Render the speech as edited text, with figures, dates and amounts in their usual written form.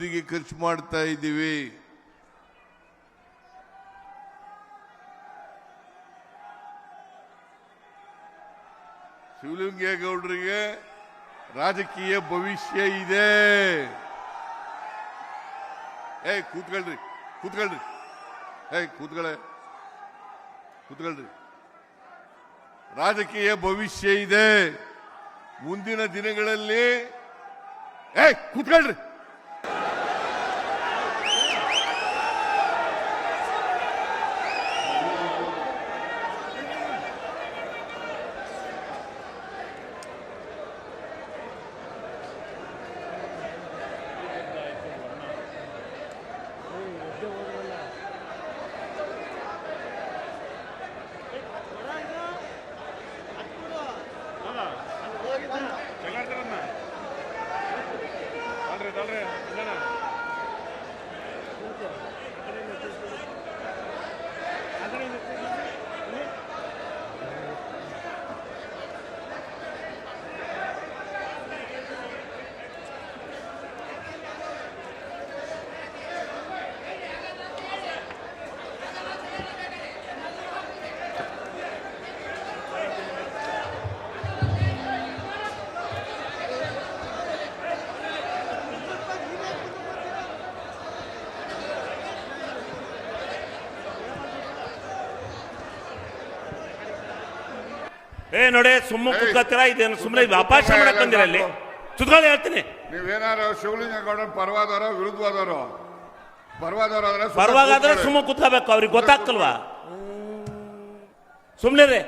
ಖರ್ಚು ಮಾಡ್ತಾ ಇದ್ದೀವಿ. ಶಿವಲಿಂಗೇಗೌಡರಿಗೆ ರಾಜಕೀಯ ಭವಿಷ್ಯ ಇದೆ. ಕೂತ್ಕೊಳ್ರಿ ಕೂತ್ಕೊಳ್ರಿ ಕೂತ್ಕೊಳ್ರಿ. ರಾಜಕೀಯ ಭವಿಷ್ಯ ಇದೆ. ಮುಂದಿನ ದಿನಗಳಲ್ಲಿ ಕೂತ್ಕೊಳ್ರಿ. ನೋಡಿ ಸುಮ್ಮನೆ ಕೂತ್ಕೊಳ್ತೀರಾ? ಇದೇನು ಸುಮ್ಮನೆ ಅಪಹಾಸ್ಯ ಮಾಡಕ್ ಬಂದಿರ? ಅಲ್ಲಿ ಸುತ್ಕೊಳ್ಳಿ ಹೇಳ್ತೀನಿ. ನೀವೇನಾರು ಶಿವಲಿಂಗೇಗೌಡ ಪರವಾದವರು ವಿರುದ್ಧವಾದವರು? ಪರವಾಗಾದ್ರೆ ಸುಮ್ಮನೆ ಕೂತ್ಕೋಬೇಕು. ಅವ್ರಿಗೆ ಗೊತ್ತಾಗ್ತಲ್ವಾ? ಸುಮ್ಮನೆ